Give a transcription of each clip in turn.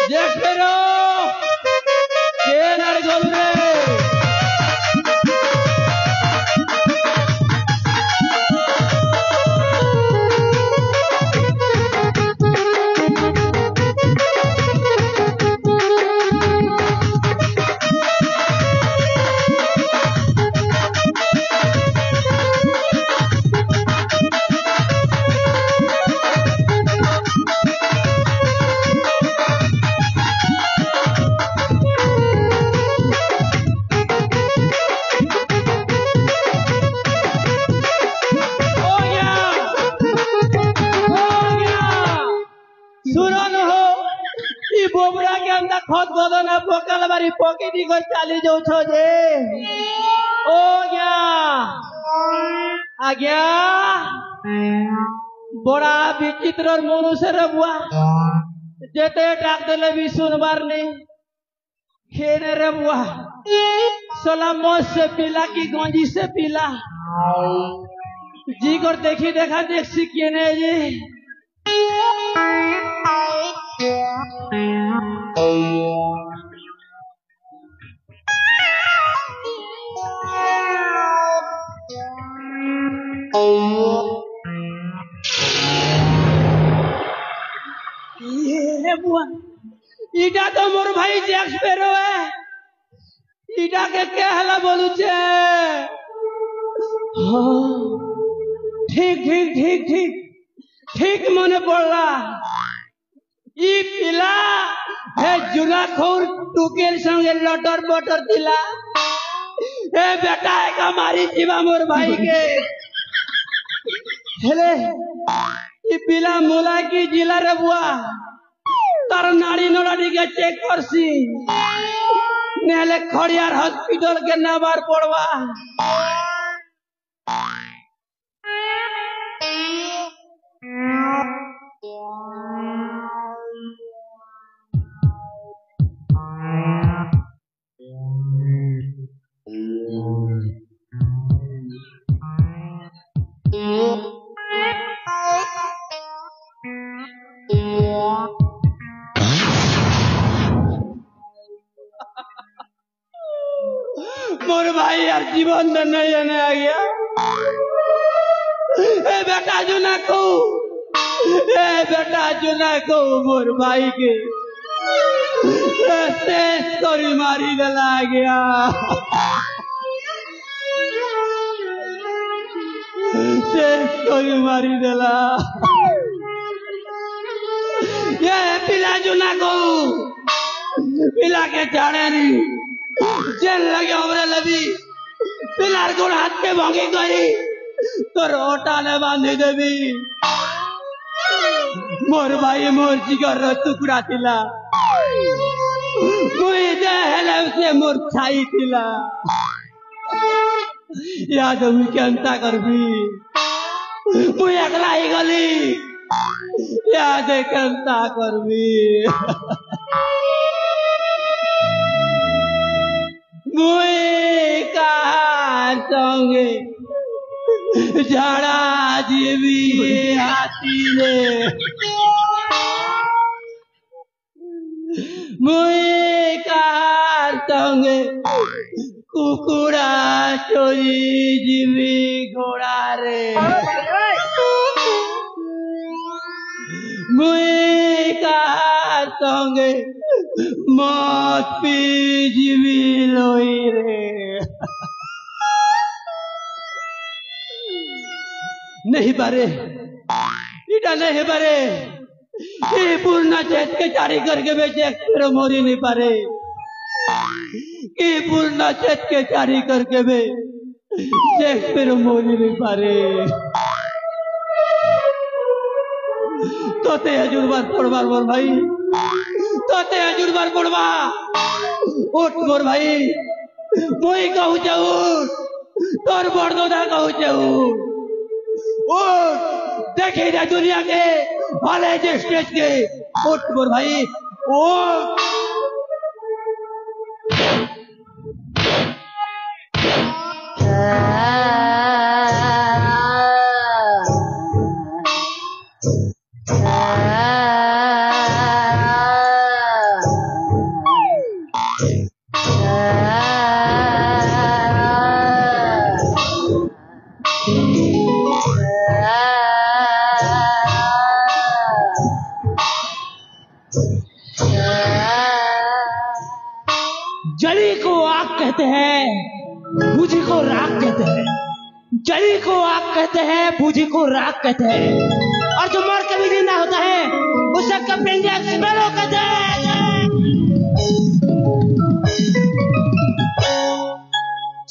Jeffero, ¿quién argolre? खत बदन पकल बारी पकेटी को चाली जाऊ छो जे ओ गया आज्ञा बड़ा विचित्र मनुष्य रे बुआ जेते डाक देले भी सुनबार नहीं खेने रे बुआ सोला मौत से पीला की गंजी से पीला जी कर देखी देखा देख सीखिए ने जी ये बुआ इटा तो मोर भाई जैक्स पेरो है इटा के क्या हला बोलू छे हाँ ठीक ठीक ठीक ठीक ठीक मने पड़ला ई पिला हे जुना खोर टुकेल संगे लटर बटर दिला हे बेटा है हमारी जीवा मोर भाई के हेले ई पिला मोला की जिला रे बुआ तार नाड़ी नोड़ी के चेक करसी नेले खड़ियार हॉस्पिटल के नाबार पड़वा मोर भाई यार जीवन नहीं आने आ गया ए बेटा जो ना को मोर भाई के शेष करी मारी दला गया शेष करी मारी दला ये पिला जो ना को पिला के जाने नहीं जेल लगे हमरे लबी पिलार को हाथ के भांगी करी तो रोटा ने बांधी देवी मोर भाई मोर जिगर टुकड़ा थिला मुई देहले उसे मोर छाई थिला याद मुई केंता करबी मुई अगला ही गली याद केंता करबी मुई का संगे झाड़ा जीवी हाथी ने मुई का संगे कुकुड़ा चोरी जीवी घोड़ा रे मुई का संगे मौत पी जीवी लोई रे नहीं बारे इटा नहीं बारे ये पूर्णा चेत के चारी करके बेचे फिर मोरी नहीं पारे ये पूर्णा चेत के चारी करके बे फिर मोरी नहीं पारे तोते हजूर बार पड़वा मोर भाई तोते हजूर बार पड़वा उठ मोर भाई मोई कहू जाऊ तोर बड़दोदा कहू जाऊ देखे जा दुनिया के वाले जे स्टेज के उठ मोर भाई उठ कहते हैं, बूझी को राख कहते हैं। जली को आग कहते हैं, बूझी को राख कहते हैं। और जो मर के भी जिंदा होता है उसे कैप्टन जैक स्पैरो कहते हैं।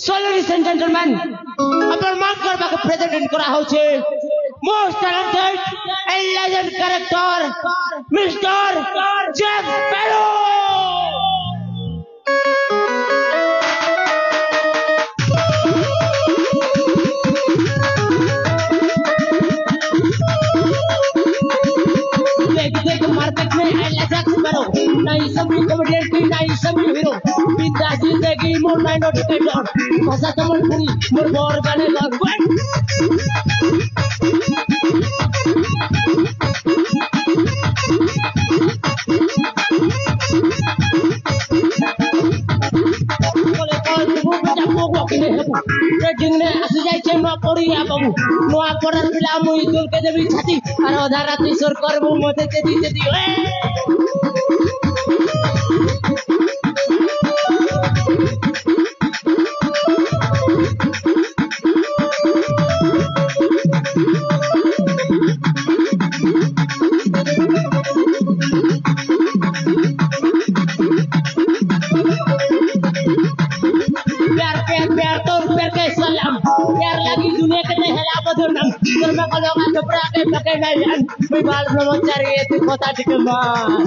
So ladies and gentlemen, अपन मार्क करबा को प्रेजेंट करा हो छे most talented and legend character Mister Jack Sparrow. Market में जैक स्पैरो नहीं सभी कॉमेडियन की नहीं सभी हीरो बिंदास जिंदगी मोर माइंड नोटिफिकेशन भाषा कमल पूरी मोर बोर गाने लग जिंगने आसी जाय छे नो पड़िया बाबू नो पड़र पिला मुई दुल के देबी छाती और आधा राती सोर करबो मते तेदी तेदी Bal belum cari itu kota di Kemang.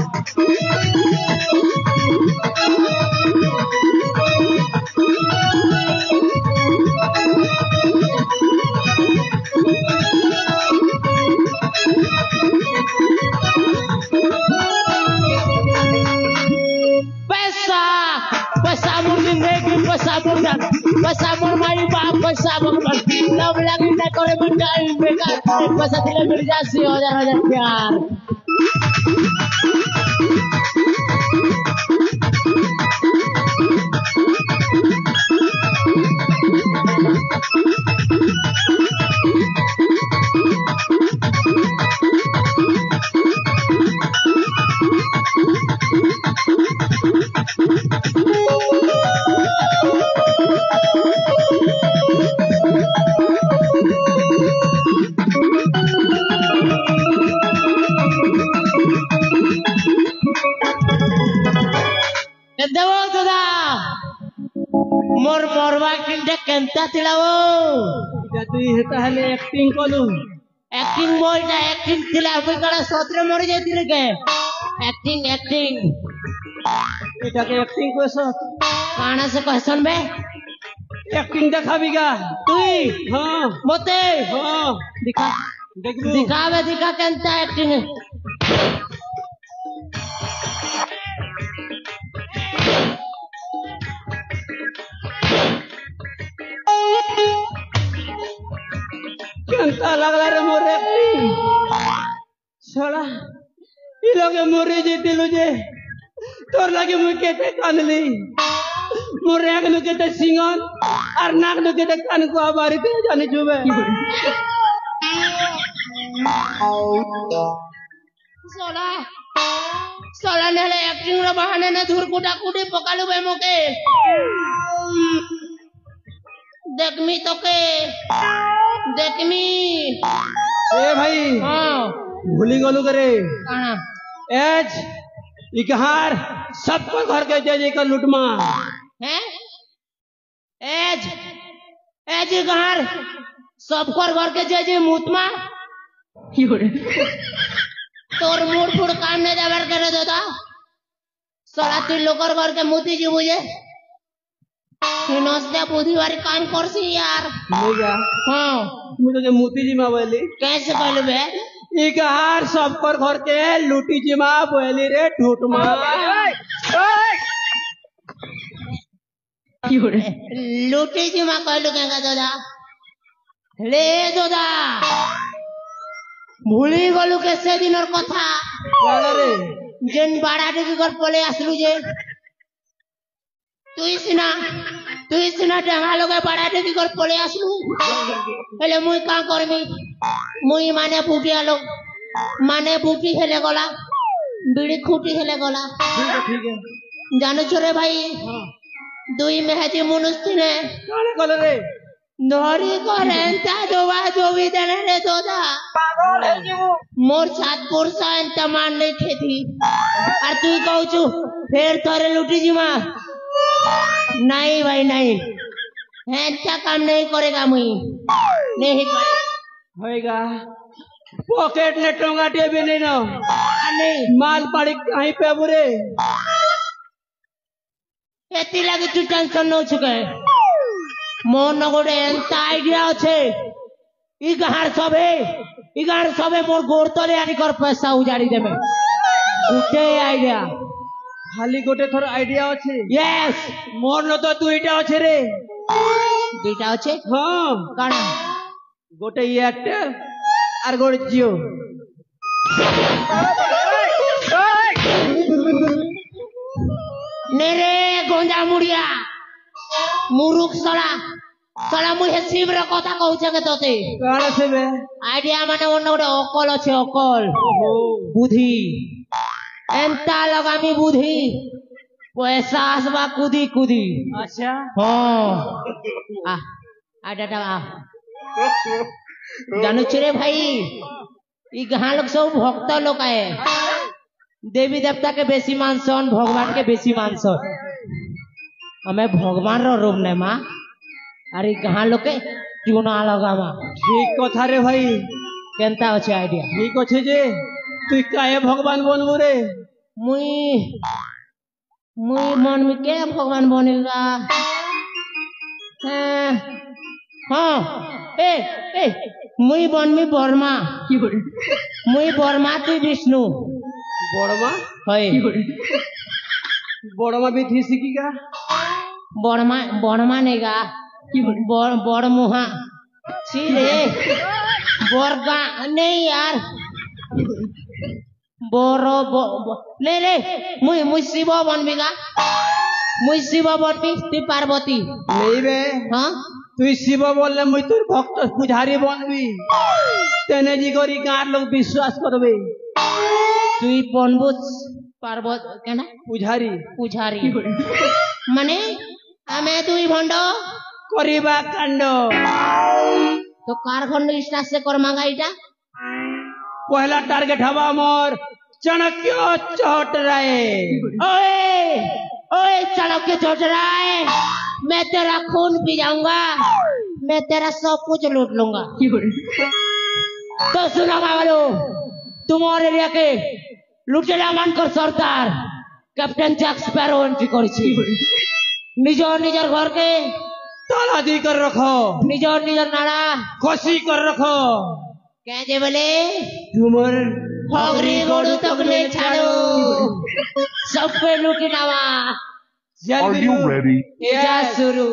Pesa murni negi, pesa murdan, pesa murmai baap, pesa murman. Love lagi tak kore berdai bekar, pesa tidak berjasi हजार प्यार। मोर मोरवा किंडे केंता तिलावो जतुई हेता हले एक्टिंग कोलु एक्टिंग मोइटा एक्टिंग तिला कोई कड़ा सोत्रे मर जाती रे के एक्टिंग एक्टिंग एटा के एक्टिंग कोसो काना से क्वेश्चन बे एक्टिंग देखाबीगा तुई हां मते हां दिखा देखबो दिखावे दिखा केंता एक्टिंग केंता लागला रे मोरे सोला ई लोगे मोरे जे दिलु जे तोर लागे मुई केते कानली मोरे आग नु केते सिंगन और नाक नु केते कान को आबारी ते जाने जुबे सोला सोला नेले एक्टिंग रो बहाने ने धुर कुटा कुटी पकालु बे मोके देखमी तोके देखमी ए भाई हां भूली गलु करे काना एज इकहार सबको घर के जे का लुटमा हैं एज एज इकहार सबको घर के जे मुतमा तोर मूड फुड काम ने देवर करे दादा साला तीन लोकर घर के मुती जी मुझे नस्ते बुधवार काम करसी यार मुझे हां मुझे जो मोती जी मां बोली कैसे कहले बे एक हार सब पर घर के लूटी जी मां बोली रे ठोट मां लूटी जी मां कहलु केगा दादा ले दादा भूली गलु के से दिनर कथा काला रे जेन बाड़ाटे के घर पले आसलु जे तुई सिना डंगा लोगे बाड़ाटे के घर पले आसलु हेले मुई का करमी मुई माने बुटिया लोग माने बुटी हेले गला बीड़ी खूटी हेले गला ठीक है जानो छोरे भाई দুই মেহাজি মুনুস্তিনে কানে কলে রে ধরি করেন তা দোবা জবি দেনে রে দোদা পাগল হয়ে যাবো মোর ছাতপুর সায়নটা মারলে খেতি আর তুই কହୁଛୁ ফের থরে লুটি জিমা नहीं भाई नहीं ऐसा काम नहीं करेगा मुई नहीं होएगा पॉकेट ने टोंगाटे भी नहीं ना नहीं माल पड़ी कहीं पे बुरे एती लगे तू टेंशन न छुके मोर न गोटे एंता आइडिया अच्छे इ गार सबे मोर गोर तले आनी कर पैसा उजाड़ी देबे गुटे आइडिया खाली गोटे थोर आइडिया अच्छे यस मोर न तो दुईटा अच्छे रे दुईटा अच्छे हाँ काना गोटे एयरटेल और गोटे जियो नेरे गोंजा मुड़िया मुरुख सला मुहे शिव रे कथा कहूछे के तोते काना से बे आइडिया माने ओने गोटे अकल अच्छे अकल बुद्धि एंता लगामी बुद्धि पैसा आसबा कुदी कुदी अच्छा हाँ आइडिया जानू रे भाई इ गाँ लोग सब भक्त लोग है देवी देवता के बेसी मानसन भगवान के बेसी मानसन हमें भगवान रो रूप ने माँ अरे गाँ लोग के क्यों ना लगा माँ ठीक कथा रे भाई केनता अच्छे आइडिया ठीक अच्छे जे तू काहे भगवान बनबो रे मुई मन में क्या भगवान बनेगा हाँ ए मुई बन में बर्मा मुई बर्मा तू विष्णु बड़मा है बड़मा भी थी सीखीगा बर्मा नेगा बड़ मुहा छी रे बरगा नहीं यार बोरो नहीं रे मुई शिव बनबीगा मुई शिव बनबी तू पार्वती नहीं बे हाँ तू शिव बोलले मुई तोर भक्त पुजारी बनबी तेने जी गरी गाँव लोग विश्वास करबे तू बनबू पार्वत केना पुजारी माने हमें दुई भंड करिबा कांड तो कार खंड स्टार्ट से कर मांगा इटा पहला टारगेट हवा मोर चाणक्य चौटराय ओए चाणक्य चौटराय मैं तेरा खून पी जाऊंगा मैं तेरा सब कुछ लूट लूंगा तो सुना वालो तुम्हारे एरिया के लुटेरा मानकर सरदार कैप्टन जैक स्पैरो एंट्री करिछि निजर घर के ताला दी कर रखो निजर नाड़ा खुशी कर रखो क्या जे बोले तुमर हगरी गोड़ू तकले छाड़ो सब पे लुटी नावा Are you ready? जा शुरू